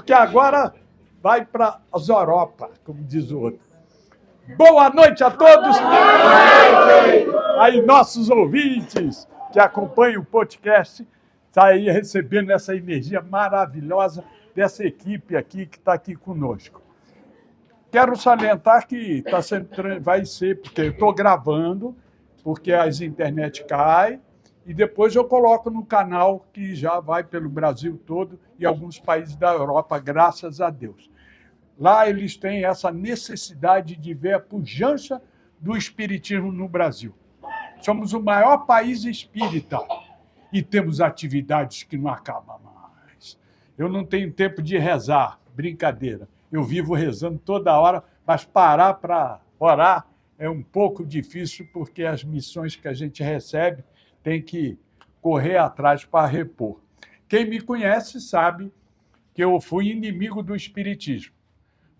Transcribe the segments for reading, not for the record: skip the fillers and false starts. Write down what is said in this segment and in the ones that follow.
porque agora vai para as Europa, como diz o outro. Boa noite a todos! Aí, nossos ouvintes que acompanham o podcast, está aí recebendo essa energia maravilhosa dessa equipe aqui que está aqui conosco. Quero salientar que vai ser, porque eu estou gravando, porque as internet caem, e depois eu coloco no canal que já vai pelo Brasil todo e alguns países da Europa, graças a Deus. Lá eles têm essa necessidade de ver a pujança do espiritismo no Brasil. Somos o maior país espírita e temos atividades que não acabam mais. Eu não tenho tempo de rezar, brincadeira. Eu vivo rezando toda hora, mas parar para orar é um pouco difícil, porque as missões que a gente recebe tem que correr atrás para repor. Quem me conhece sabe que eu fui inimigo do espiritismo.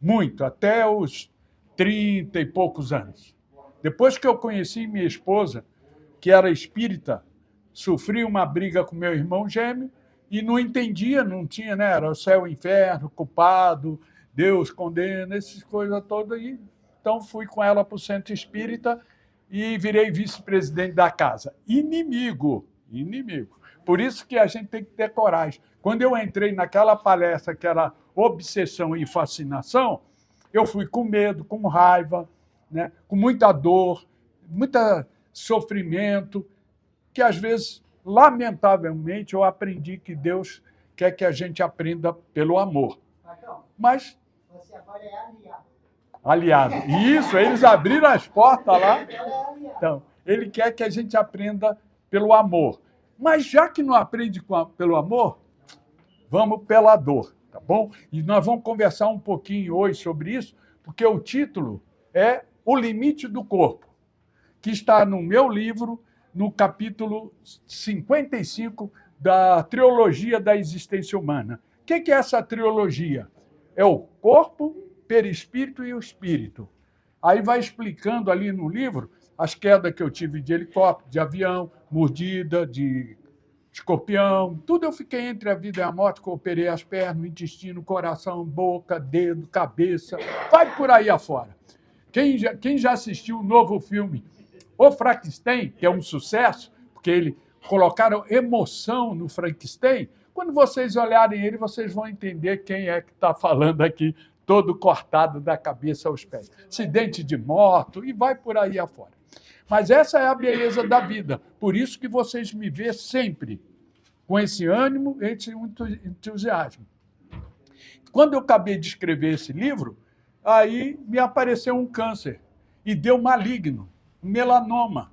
Muito, até os 30 e poucos anos. Depois que eu conheci minha esposa, que era espírita, sofri uma briga com meu irmão gêmeo e não entendia, não tinha, né? Era o céu e o inferno, culpado, Deus condena, essas coisas todas. E, então, fui com ela para o centro espírita e virei vice-presidente da casa. Inimigo. Por isso que a gente tem que ter coragem. Quando eu entrei naquela palestra que era obsessão e fascinação, eu fui com medo, com raiva, né? Com muita dor, muito sofrimento, que às vezes, lamentavelmente, eu aprendi que Deus quer que a gente aprenda pelo amor. Mas você agora é aliado. Aliado. Isso, eles abriram as portas lá. Então, ele quer que a gente aprenda pelo amor. Mas já que não aprende pelo amor, vamos pela dor, tá bom? E nós vamos conversar um pouquinho hoje sobre isso, porque o título é O Limite do Corpo, que está no meu livro, no capítulo 55 da Trilogia da Existência Humana. O que é essa trilogia? É o corpo, perispírito e o espírito. Aí vai explicando ali no livro as quedas que eu tive de helicóptero, de avião, mordida, de escorpião, tudo eu fiquei entre a vida e a morte, que eu operei as pernas, o intestino, coração, boca, dedo, cabeça, vai por aí afora. Quem já assistiu o novo filme O Frankenstein, que é um sucesso, porque colocaram emoção no Frankenstein, quando vocês olharem ele, vocês vão entender quem é que está falando aqui, todo cortado da cabeça aos pés. Acidente de moto e vai por aí afora. Mas essa é a beleza da vida. Por isso que vocês me vê sempre com esse ânimo, esse entusiasmo. Quando eu acabei de escrever esse livro, aí me apareceu um câncer e deu maligno, um melanoma.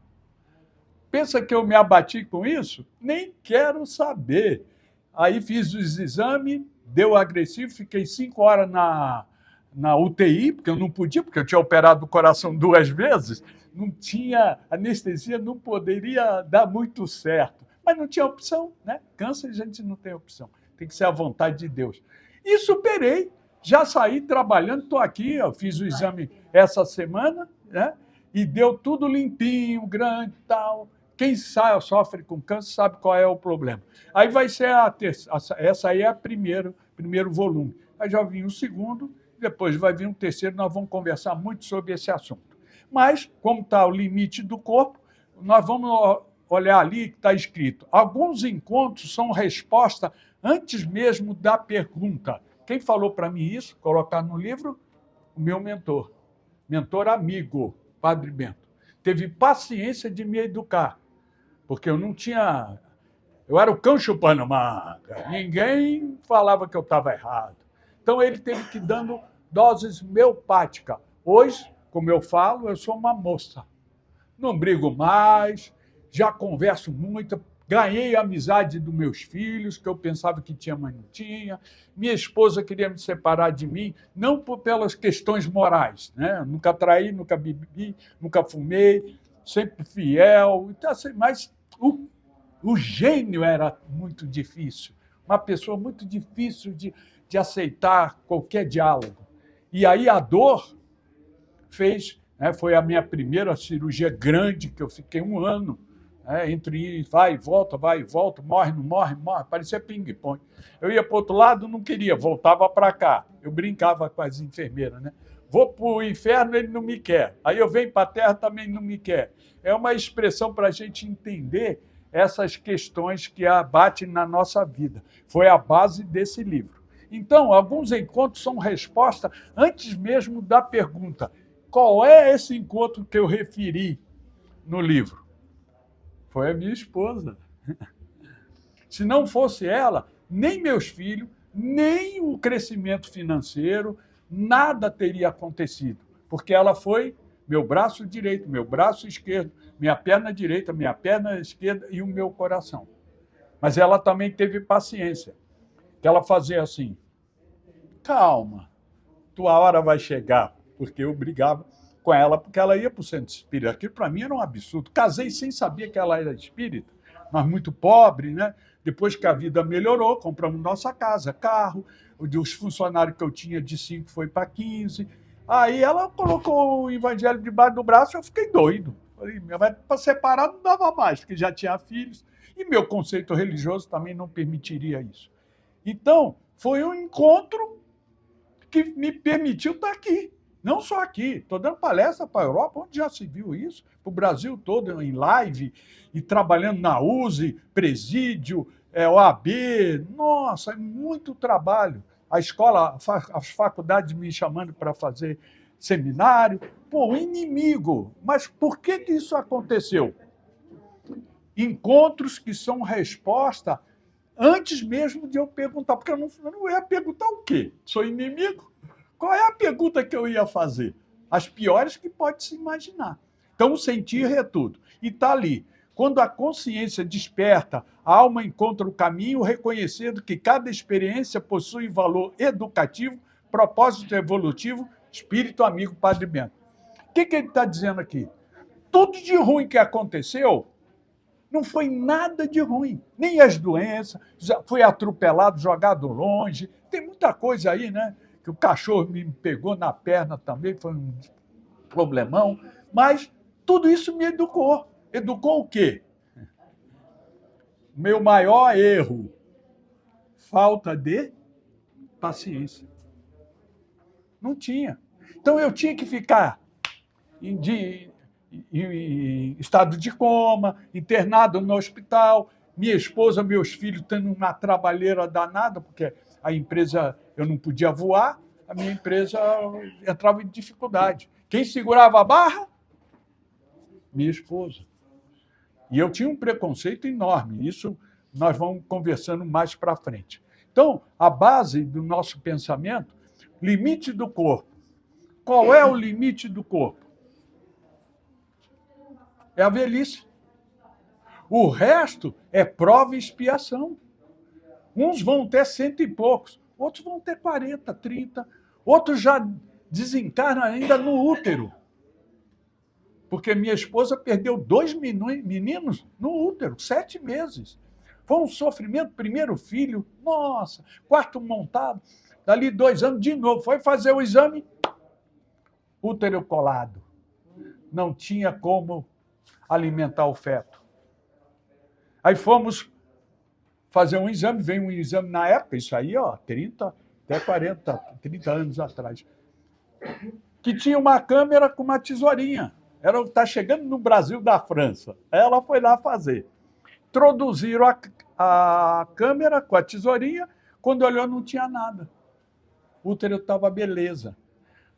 Pensa que eu me abati com isso? Nem quero saber. Aí fiz os exames, deu agressivo, fiquei 5 horas na UTI, porque eu não podia, porque eu tinha operado o coração 2 vezes, não tinha anestesia, não poderia dar muito certo. Mas não tinha opção, né? Câncer a gente não tem opção, tem que ser a vontade de Deus. E superei, já saí trabalhando, estou aqui, eu fiz o exame essa semana, né? E deu tudo limpinho, grande e tal. Quem sofre com câncer sabe qual é o problema. Aí vai ser essa aí é a primeiro volume. Aí já vem o segundo, depois vai vir um terceiro, nós vamos conversar muito sobre esse assunto. Mas, como está o limite do corpo, nós vamos olhar ali que está escrito: alguns encontros são resposta antes mesmo da pergunta. Quem falou para mim isso, colocar no livro? O meu mentor amigo, Padre Bento. Teve paciência de me educar, porque eu não tinha... Eu era o cão chupando manga, ninguém falava que eu estava errado. Então, ele teve que ir dando doses homeopáticas. Hoje, como eu falo, eu sou uma moça. Não brigo mais, já converso muito, ganhei a amizade dos meus filhos, que eu pensava que tinha, mas não tinha. Minha esposa queria me separar de mim, não pelas questões morais, né? Nunca traí, nunca bebi, nunca fumei, sempre fiel. Então, assim, mas o gênio era muito difícil, uma pessoa muito difícil de aceitar qualquer diálogo. E aí a dor fez, né, foi a minha primeira cirurgia grande, que eu fiquei 1 ano Entre vai e volta, morre, não morre, morre, parecia ping-pong. Eu ia para o outro lado, não queria, voltava para cá. Eu brincava com as enfermeiras, né? Vou para o inferno, ele não me quer. Aí eu venho para a terra, também não me quer. É uma expressão para a gente entender essas questões que abatem na nossa vida. Foi a base desse livro. Então, alguns encontros são resposta antes mesmo da pergunta: qual é esse encontro que eu referi no livro? Foi a minha esposa. Se não fosse ela, nem meus filhos, nem o crescimento financeiro, nada teria acontecido, porque ela foi meu braço direito, meu braço esquerdo, minha perna direita, minha perna esquerda e o meu coração. Mas ela também teve paciência, que ela fazia assim: calma, tua hora vai chegar, porque eu brigava com ela, porque ela ia para o centro espírita. Aquilo para mim era um absurdo. Casei sem saber que ela era espírita, mas muito pobre, né? Depois que a vida melhorou, compramos nossa casa, carro, os funcionários que eu tinha de 5 foi para 15. Aí ela colocou o evangelho debaixo do braço e eu fiquei doido. Falei, para separar não dava mais, porque já tinha filhos, e meu conceito religioso também não permitiria isso. Então, foi um encontro que me permitiu estar aqui. Não só aqui, estou dando palestra para a Europa, onde já se viu isso, para o Brasil todo, em live, e trabalhando na USE, presídio, OAB, nossa, muito trabalho. A escola, as faculdades me chamando para fazer seminário. Pô, o inimigo. Mas por que isso aconteceu? Encontros que são resposta antes mesmo de eu perguntar, porque eu não ia perguntar o quê? Sou inimigo? Qual é a pergunta que eu ia fazer? As piores que pode se imaginar. Então, o sentir é tudo. E está ali. Quando a consciência desperta, a alma encontra o caminho, reconhecendo que cada experiência possui valor educativo, propósito evolutivo, espírito amigo, Padre Bento. O que ele está dizendo aqui? Tudo de ruim que aconteceu não foi nada de ruim. Nem as doenças, foi atropelado, jogado longe. Tem muita coisa aí, né? Que o cachorro me pegou na perna também, foi um problemão. Mas tudo isso me educou. Educou o quê? Meu maior erro, falta de paciência. Não tinha. Então eu tinha que ficar em estado de coma, internado no hospital, minha esposa, meus filhos tendo uma trabalheira danada, porque a empresa, eu não podia voar, a minha empresa entrava em dificuldade. Quem segurava a barra? Minha esposa. E eu tinha um preconceito enorme, isso nós vamos conversando mais para frente. Então, a base do nosso pensamento, limite do corpo. Qual é o limite do corpo? É a velhice. O resto é prova e expiação. Uns vão ter 100 e poucos, outros vão ter 40, 30, outros já desencarnam ainda no útero. Porque minha esposa perdeu 2 meninos no útero, 7 meses. Foi um sofrimento, primeiro filho, nossa, quarto montado. Dali 2 anos, de novo, foi fazer o exame, útero colado. Não tinha como alimentar o feto. Aí fomos fazer um exame, veio um exame na época, isso aí, 30, até 40, 30 anos atrás, que tinha uma câmera com uma tesourinha. Está chegando no Brasil da França. Ela foi lá fazer. Introduziram a câmera com a tesourinha, quando olhou não tinha nada. O útero estava beleza.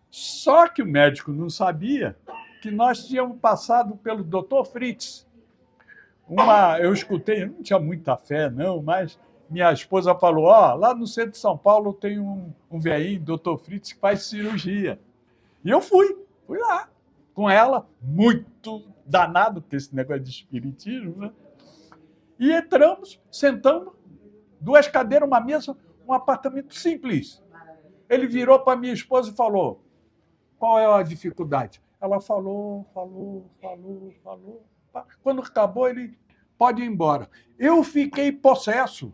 Só que o médico não sabia que nós tínhamos passado pelo Dr. Fritz. Eu escutei, não tinha muita fé, não, mas minha esposa falou, lá no centro de São Paulo tem um velhinho, Dr. Fritz, que faz cirurgia. E eu fui lá com ela, muito danado, porque esse negócio de espiritismo, né? E entramos, sentamos, 2 cadeiras, uma mesa, um apartamento simples. Ele virou para minha esposa e falou, qual é a dificuldade? Ela falou. Quando acabou, ele pode ir embora. Eu fiquei possesso.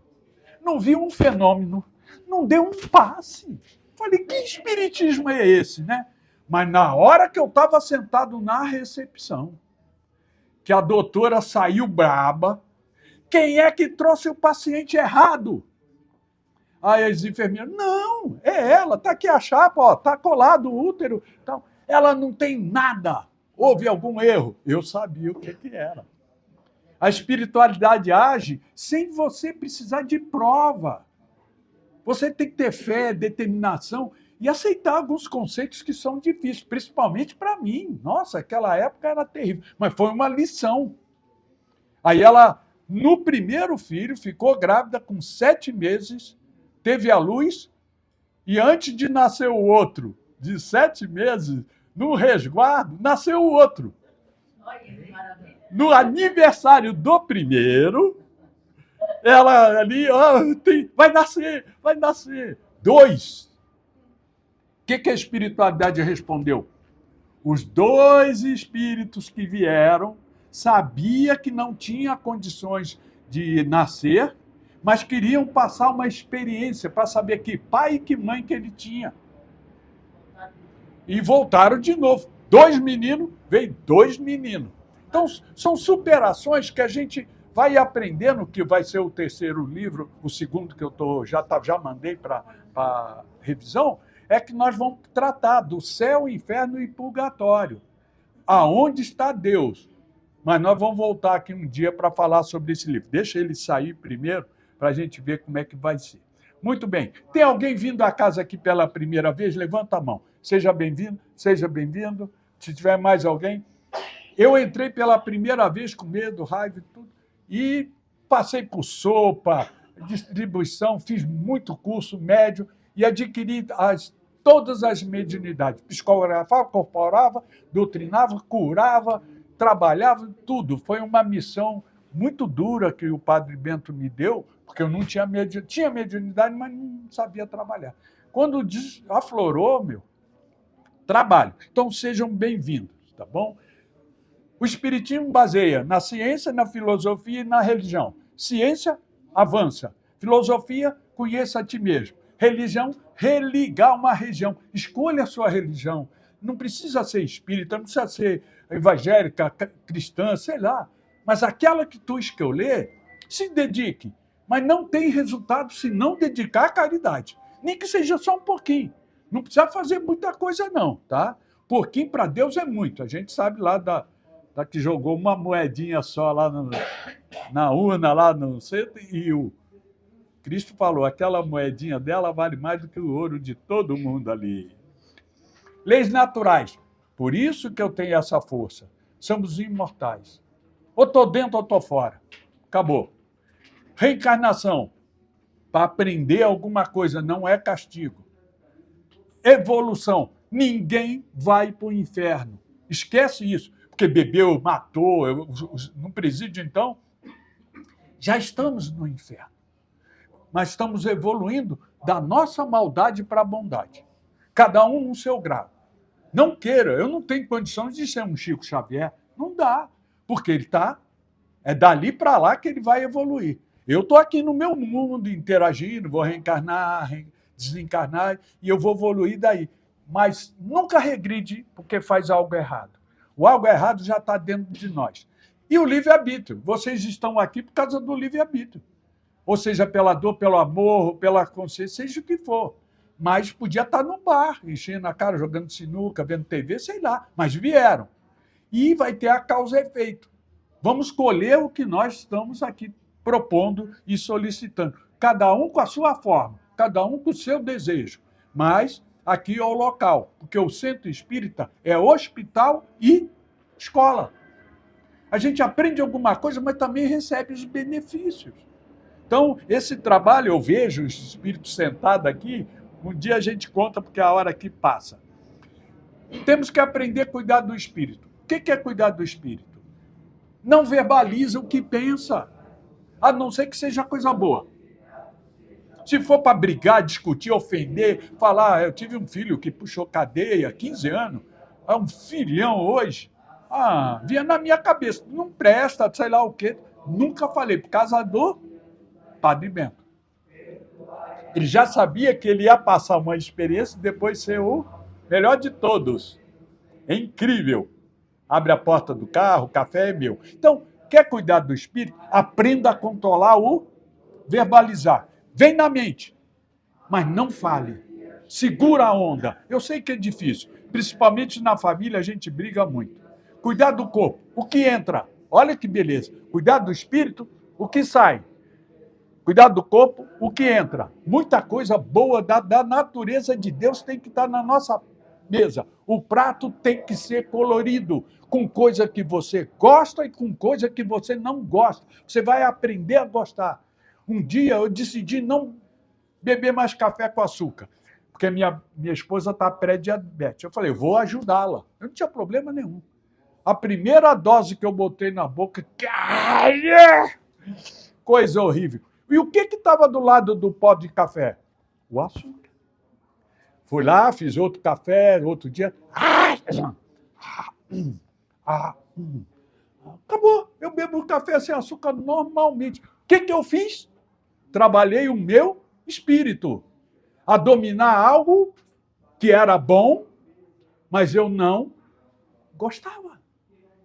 Não vi um fenômeno. Não deu um passe. Falei, que espiritismo é esse, né? Mas na hora que eu estava sentado na recepção, que a doutora saiu braba. Quem é que trouxe o paciente errado? Aí as enfermeiras, não, é ela, está aqui a chapa, ó, está colado o útero. Então, ela não tem nada. Houve algum erro? Eu sabia o que era. A espiritualidade age sem você precisar de prova. Você tem que ter fé, determinação e aceitar alguns conceitos que são difíceis, principalmente para mim. Nossa, aquela época era terrível, mas foi uma lição. Aí ela, no primeiro filho, ficou grávida com 7 meses, teve a luz, e antes de nascer o outro, de 7 meses, no resguardo, nasceu o outro. No aniversário do primeiro, ela ali, vai nascer. 2. O que a espiritualidade respondeu? Os 2 espíritos que vieram sabia que não tinha condições de nascer, mas queriam passar uma experiência para saber que pai e que mãe que ele tinha. E voltaram de novo. 2 meninos, veio 2 meninos. Então, são superações que a gente vai aprendendo, que vai ser o 3º livro, o 2º que eu já mandei para revisão, é que nós vamos tratar do céu, inferno e purgatório. Aonde está Deus? Mas nós vamos voltar aqui um dia para falar sobre esse livro. Deixa ele sair primeiro, para a gente ver como é que vai ser. Muito bem. Tem alguém vindo à casa aqui pela primeira vez? Levanta a mão. Seja bem-vindo, seja bem-vindo. Se tiver mais alguém. Eu entrei pela primeira vez com medo, raiva e tudo, e passei por sopa, distribuição, fiz muito curso médio e adquiri todas as mediunidades. Psicografava, corporava, doutrinava, curava, trabalhava, tudo. Foi uma missão muito dura que o Padre Bento me deu, porque eu não tinha mediunidade, mas não sabia trabalhar. Quando aflorou, trabalho. Então, sejam bem-vindos, tá bom? O Espiritismo baseia na ciência, na filosofia e na religião. Ciência, avança. Filosofia, conheça a ti mesmo. Religião, religar uma região. Escolha a sua religião. Não precisa ser espírita, não precisa ser evangélica, cristã, sei lá. Mas aquela que tu escolher, se dedique. Mas não tem resultado se não dedicar à caridade. Nem que seja só um pouquinho. Não precisa fazer muita coisa, não, tá? Pouquinho para Deus é muito. A gente sabe lá da que jogou uma moedinha só lá na urna, lá no centro, e o Cristo falou, aquela moedinha dela vale mais do que o ouro de todo mundo ali. Leis naturais. Por isso que eu tenho essa força. Somos imortais. Ou estou dentro ou estou fora. Acabou. Reencarnação. Para aprender alguma coisa, não é castigo. Evolução. Ninguém vai para o inferno. Esquece isso. Porque bebeu, matou. No presídio, então, já estamos no inferno. Mas estamos evoluindo da nossa maldade para a bondade. Cada um no seu grau. Não queira, eu não tenho condições de ser um Chico Xavier. Não dá, porque ele é dali para lá que ele vai evoluir. Eu estou aqui no meu mundo, interagindo, vou reencarnar, desencarnar, e eu vou evoluir daí. Mas nunca regride porque faz algo errado. O algo errado já está dentro de nós. E o livre-arbítrio. Vocês estão aqui por causa do livre-arbítrio. Ou seja, pela dor, pelo amor, pela consciência, seja o que for. Mas podia estar no bar, enchendo a cara, jogando sinuca, vendo TV, sei lá. Mas vieram. E vai ter a causa e efeito. Vamos colher o que nós estamos aqui propondo e solicitando. Cada um com a sua forma, cada um com o seu desejo. Mas aqui é o local, porque o centro espírita é hospital e escola. A gente aprende alguma coisa, mas também recebe os benefícios. Então, esse trabalho, eu vejo os espíritos sentados aqui, um dia a gente conta porque a hora aqui passa. Temos que aprender a cuidar do espírito. O que é cuidar do espírito? Não verbaliza o que pensa, a não ser que seja coisa boa. Se for para brigar, discutir, ofender, falar, eu tive um filho que puxou cadeia, 15 anos, é um filhão hoje, vinha na minha cabeça, não presta, sei lá o quê. Nunca falei, por causa do Padre Bento. Ele já sabia que ele ia passar uma experiência e depois ser o melhor de todos. É incrível. Abre a porta do carro, o café é meu. Então, quer cuidar do espírito? Aprenda a controlar o verbalizar. Vem na mente, mas não fale. Segura a onda. Eu sei que é difícil. Principalmente na família, a gente briga muito. Cuidar do corpo, o que entra. Olha que beleza. Cuidar do espírito, o que sai. Cuidado do corpo, o que entra. Muita coisa boa da natureza de Deus tem que estar na nossa mesa. O prato tem que ser colorido, com coisa que você gosta e com coisa que você não gosta. Você vai aprender a gostar. Um dia eu decidi não beber mais café com açúcar, porque minha esposa está pré-diabetes. Eu falei, vou ajudá-la. Eu não tinha problema nenhum. A primeira dose que eu botei na boca, coisa horrível. E o que estava do lado do pó de café? O açúcar. Fui lá, fiz outro café, outro dia. Acabou. Eu bebo café sem açúcar normalmente. O que eu fiz? Trabalhei o meu espírito a dominar algo que era bom, mas eu não gostava.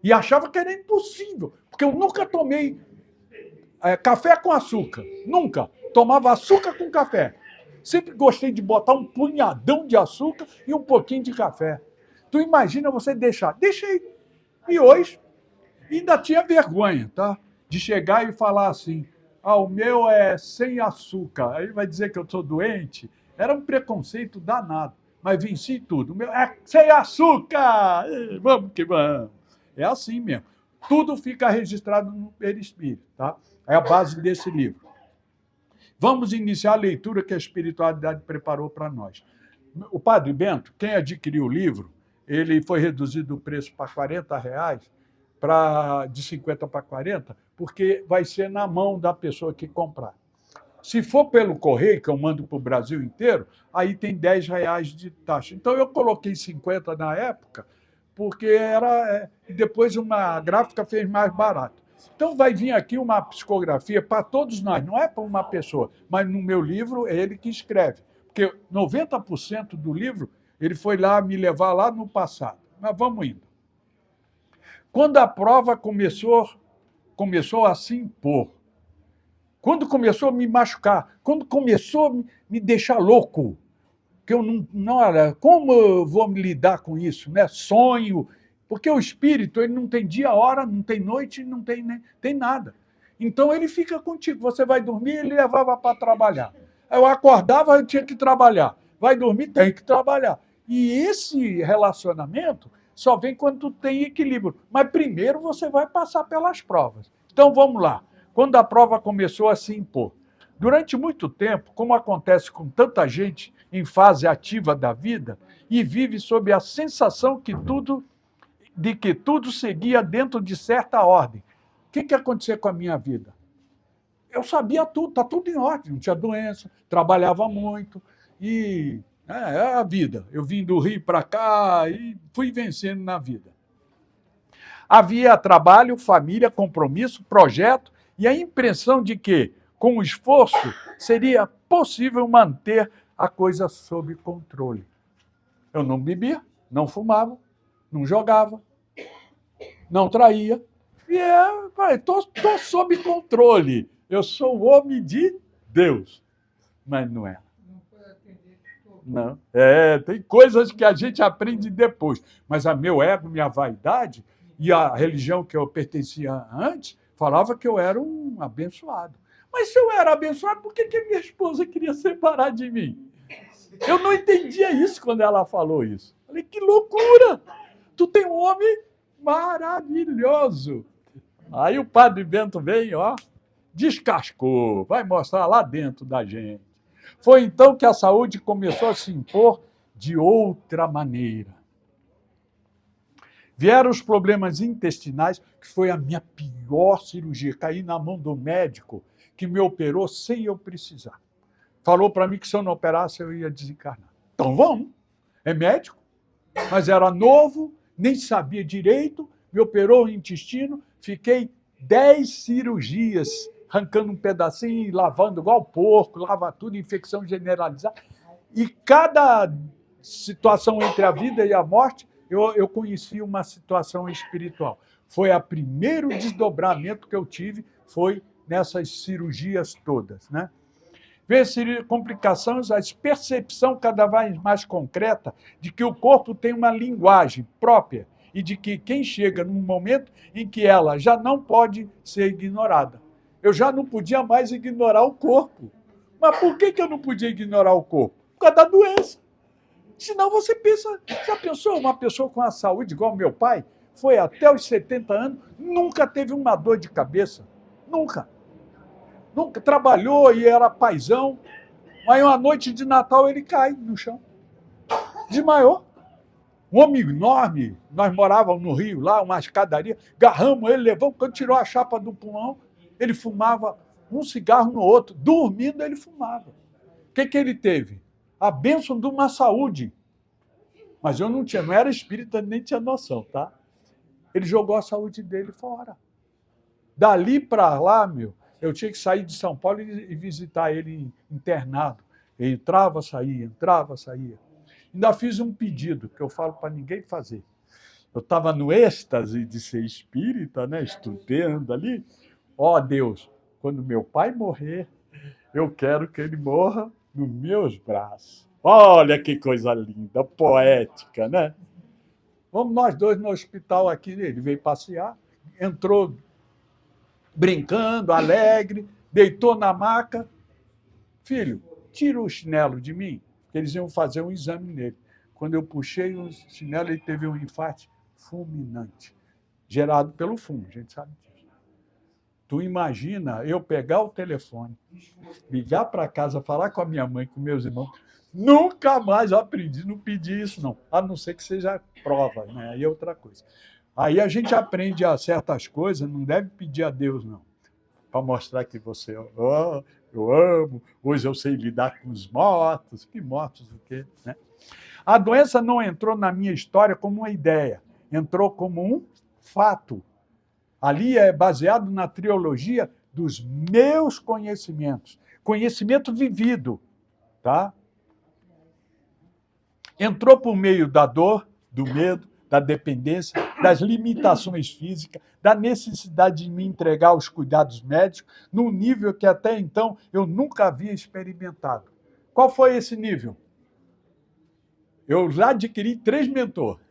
E achava que era impossível, porque eu nunca tomei café com açúcar. Nunca. Tomava açúcar com café. Sempre gostei de botar um punhadão de açúcar e um pouquinho de café. Tu imagina você deixar. Deixei. E hoje ainda tinha vergonha, tá? De chegar e falar assim, o meu é sem açúcar. Aí vai dizer que eu sou doente. Era um preconceito danado. Mas venci tudo. O meu é sem açúcar! Vamos que vamos. É assim mesmo. Tudo fica registrado no perispírito, tá? É a base desse livro. Vamos iniciar a leitura que a espiritualidade preparou para nós. O Padre Bento, quem adquiriu o livro, ele foi reduzido o preço para R$ 40, de 50 para 40, porque vai ser na mão da pessoa que comprar. Se for pelo correio, que eu mando para o Brasil inteiro, aí tem R$ 10 de taxa. Então, eu coloquei 50 na época, porque era... E depois uma gráfica fez mais barato. Então, vai vir aqui uma psicografia para todos nós, não é para uma pessoa, mas no meu livro é ele que escreve. Porque 90% do livro, ele foi lá me levar lá no passado. Mas vamos indo. Quando a prova começou a se impor, quando começou a me machucar, quando começou a me deixar louco, que eu não era, como eu vou me lidar com isso, né? Sonho, porque o espírito ele não tem dia, hora, não tem noite, não tem nada. Então ele fica contigo. Você vai dormir, ele levava para trabalhar. Eu acordava, eu tinha que trabalhar. Vai dormir, tem que trabalhar. E esse relacionamento só vem quando tu tem equilíbrio. Mas primeiro você vai passar pelas provas. Então vamos lá. Quando a prova começou a se impor. Durante muito tempo, como acontece com tanta gente em fase ativa da vida, e vive sob a sensação de que tudo seguia dentro de certa ordem. O que aconteceu com a minha vida? Eu sabia tudo, está tudo em ordem, não tinha doença, trabalhava muito, e é a vida. Eu vim do Rio para cá e fui vencendo na vida. Havia trabalho, família, compromisso, projeto, e a impressão de que, com esforço, seria possível manter a coisa sob controle. Eu não bebia, não fumava, não jogava, não traía. E estou sob controle. Eu sou o homem de Deus. Mas não é. Não. Tem coisas que a gente aprende depois. Mas a meu ego, minha vaidade, e a religião que eu pertencia antes, falava que eu era um abençoado. Mas se eu era abençoado, por que minha esposa queria separar de mim? Eu não entendia isso quando ela falou isso. Falei, que loucura! Tu tem um homem maravilhoso. Aí o Padre Bento vem, descascou, vai mostrar lá dentro da gente. Foi então que a saúde começou a se impor de outra maneira. Vieram os problemas intestinais, que foi a minha pior cirurgia. Caí na mão do médico que me operou sem eu precisar. Falou para mim que se eu não operasse, eu ia desencarnar. Então vamos. É médico, mas era novo, nem sabia direito, me operou o intestino, fiquei 10 cirurgias, arrancando um pedacinho, lavando igual porco, lava tudo, infecção generalizada. E cada situação entre a vida e a morte, eu conheci uma situação espiritual. Foi o primeiro desdobramento que eu tive, foi nessas cirurgias todas, né? Ver complicações, a percepção cada vez mais concreta de que o corpo tem uma linguagem própria e de que quem chega num momento em que ela já não pode ser ignorada. Eu já não podia mais ignorar o corpo. Mas por que eu não podia ignorar o corpo? Por causa da doença. Senão você pensa, já pensou uma pessoa com a saúde igual meu pai, foi até os 70 anos, nunca teve uma dor de cabeça. Nunca. Nunca trabalhou e era paizão. Aí uma noite de Natal ele cai no chão. Desmaiou. Um homem enorme, nós morávamos no Rio, lá, uma escadaria, agarramos ele, levamos, quando tirou a chapa do pulmão, ele fumava um cigarro no outro. Dormindo, ele fumava. O que ele teve? A bênção de uma saúde. Mas eu não era espírita, nem tinha noção, tá? Ele jogou a saúde dele fora. Dali para lá, eu tinha que sair de São Paulo e visitar ele internado. Ele entrava, saía, entrava, saía. Ainda fiz um pedido, que eu falo para ninguém fazer. Eu estava no êxtase de ser espírita, né, estudando ali. Ó Deus, quando meu pai morrer, eu quero que ele morra nos meus braços. Olha que coisa linda, poética, né? Vamos nós dois no hospital aqui, ele veio passear, entrou brincando, alegre, deitou na maca. Filho, tira o chinelo de mim, porque eles iam fazer um exame nele. Quando eu puxei o chinelo, ele teve um infarto fulminante, gerado pelo fumo, a gente sabe disso. Tu imagina eu pegar o telefone, ligar para casa, falar com a minha mãe, com meus irmãos, nunca mais eu aprendi, não pedi isso não, a não ser que seja prova, né? Aí é outra coisa. Aí a gente aprende a certas coisas, não deve pedir a Deus, não, para mostrar que você, eu amo, hoje eu sei lidar com os mortos. Que mortos o quê? Né? A doença não entrou na minha história como uma ideia, entrou como um fato. Ali é baseado na trilogia dos meus conhecimentos, conhecimento vivido, tá? Entrou por meio da dor, do medo, da dependência, das limitações físicas, da necessidade de me entregar aos cuidados médicos, num nível que até então eu nunca havia experimentado. Qual foi esse nível? Eu já adquiri 3 mentores.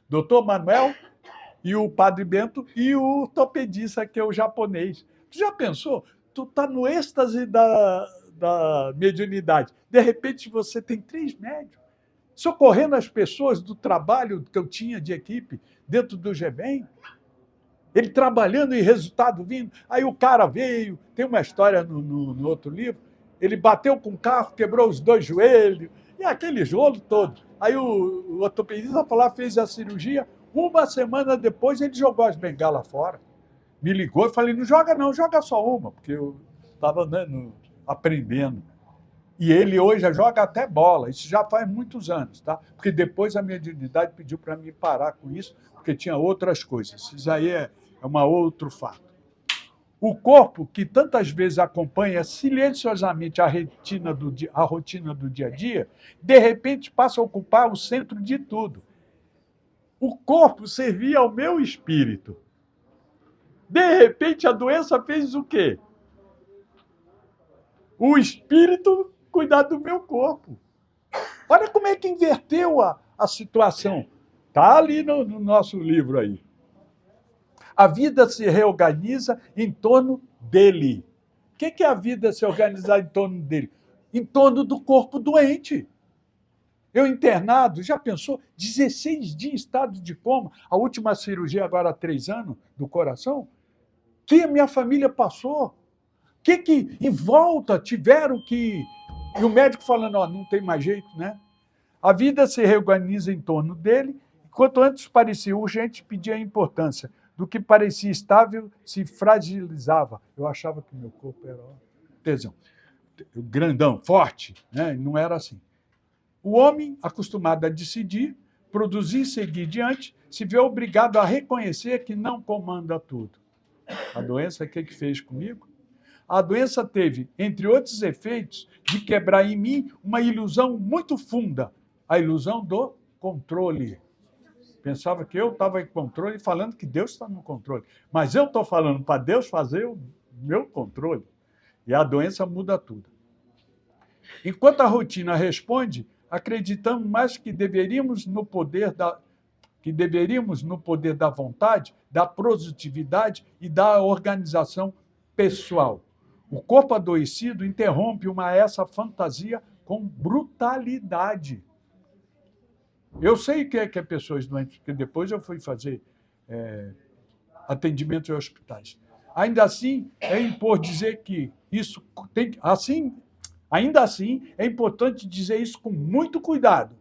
Dr. Manuel, e o Padre Bento, e o ortopedista, que é o japonês. Tu já pensou? Tu está no êxtase da mediunidade. De repente, você tem 3 médios socorrendo as pessoas do trabalho que eu tinha de equipe dentro do GBEM. Ele trabalhando e resultado vindo. Aí o cara veio, tem uma história no outro livro, ele bateu com o carro, quebrou os 2 joelhos, e aquele rolo todo. Aí o ortopedista foi lá, fez a cirurgia, uma semana depois ele jogou as bengalas fora. Me ligou e falei, não joga não, joga só uma, porque eu estava aprendendo. E ele hoje joga até bola, isso já faz muitos anos, tá? Porque depois a mediunidade pediu para mim parar com isso, porque tinha outras coisas. Isso aí é um outro fato. O corpo, que tantas vezes acompanha silenciosamente a rotina do dia a dia, de repente passa a ocupar o centro de tudo. O corpo servia ao meu espírito. De repente, a doença fez o quê? O espírito cuidar do meu corpo. Olha como é que inverteu a situação. Está ali no nosso livro aí. A vida se reorganiza em torno dele. O que é a vida se organizar em torno dele? Em torno do corpo doente. Eu internado, já pensou? 16 dias em estado de coma. A última cirurgia agora há 3 anos, do coração. Que a minha família passou? Que em volta tiveram que... E o médico falando, não tem mais jeito, né? A vida se reorganiza em torno dele, enquanto antes parecia urgente, pedia importância. Do que parecia estável, se fragilizava. Eu achava que meu corpo era tesão, grandão, forte, né? Não era assim. O homem, acostumado a decidir, produzir e seguir diante, se vê obrigado a reconhecer que não comanda tudo. A doença, o que fez comigo? A doença teve, entre outros efeitos, de quebrar em mim uma ilusão muito funda, a ilusão do controle. Pensava que eu estava em controle, falando que Deus está no controle. Mas eu estou falando para Deus fazer o meu controle. E a doença muda tudo. Enquanto a rotina responde, acreditamos mais que deveríamos no poder da vontade, da produtividade e da organização pessoal. O corpo adoecido interrompe essa fantasia com brutalidade. Eu sei que é pessoas doentes, porque depois eu fui fazer atendimento em hospitais. Ainda assim, é importante dizer que isso tem ainda assim, é importante dizer isso com muito cuidado.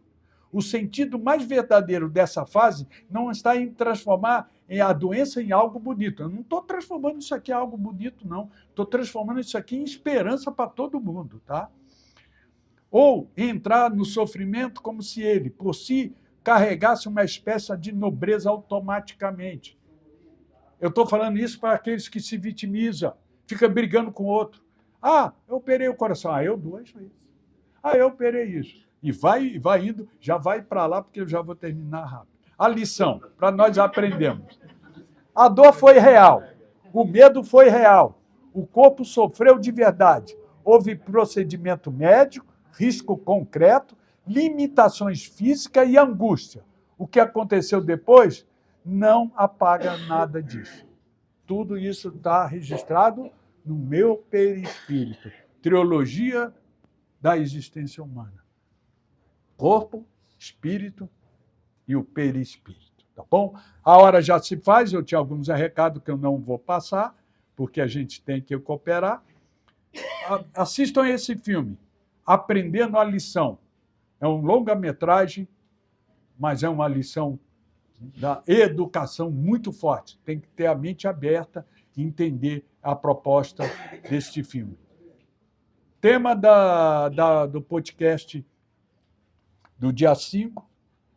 O sentido mais verdadeiro dessa fase não está em transformar a doença em algo bonito. Eu não estou transformando isso aqui em algo bonito, não. Estou transformando isso aqui em esperança para todo mundo, tá? Ou entrar no sofrimento como se ele, por si, carregasse uma espécie de nobreza automaticamente. Eu estou falando isso para aqueles que se vitimizam, fica brigando com o outro. Ah, eu operei o coração. Ah, eu 2 vezes. Ah, eu operei isso. E vai indo, já vai para lá, porque eu já vou terminar rápido. A lição, para nós aprendermos. A dor foi real, o medo foi real, o corpo sofreu de verdade. Houve procedimento médico, risco concreto, limitações físicas e angústia. O que aconteceu depois não apaga nada disso. Tudo isso está registrado no meu perispírito. Trilogia da existência humana. Corpo, espírito e o perispírito, tá bom? A hora já se faz, eu tinha alguns recados que eu não vou passar, porque a gente tem que cooperar. Assistam esse filme, Aprendendo a Lição. É um longa-metragem, mas é uma lição da educação muito forte. Tem que ter a mente aberta e entender a proposta deste filme. Tema do podcast do dia 5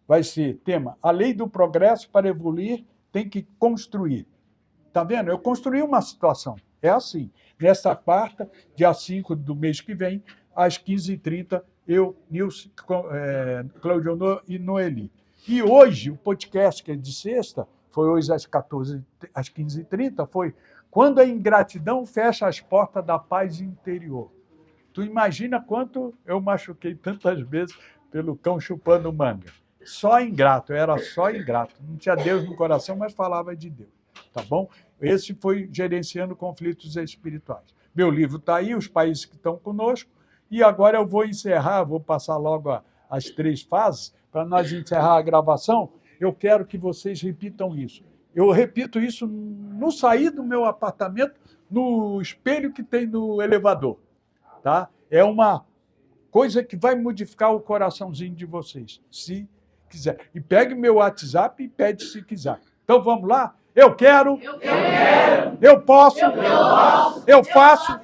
vai ser tema: a lei do progresso para evoluir tem que construir. Está vendo? Eu construí uma situação. É assim. Nesta quarta, dia 5 do mês que vem, às 15h30, eu, Nilson, Cláudio Honor e Noeli. E hoje, o podcast, que é de sexta, foi hoje às 15h30, foi quando a ingratidão fecha as portas da paz interior. Tu imagina quanto eu machuquei tantas vezes pelo cão chupando manga. Só ingrato, eu era só ingrato. Não tinha Deus no coração, mas falava de Deus. Tá bom? Esse foi Gerenciando Conflitos Espirituais. Meu livro está aí, os países que estão conosco, e agora eu vou encerrar, vou passar logo as 3 fases, para nós encerrar a gravação. Eu quero que vocês repitam isso. Eu repito isso no sair do meu apartamento, no espelho que tem no elevador. Tá? É uma coisa que vai modificar o coraçãozinho de vocês, se quiser. E pegue meu WhatsApp e pede se quiser. Então vamos lá? Eu quero, eu posso, eu faço,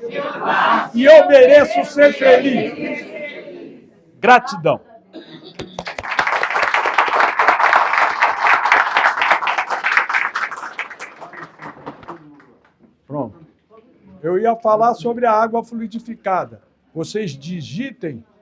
e eu mereço ser feliz. Gratidão. Pronto. Eu ia falar sobre a água fluidificada. Vocês digitem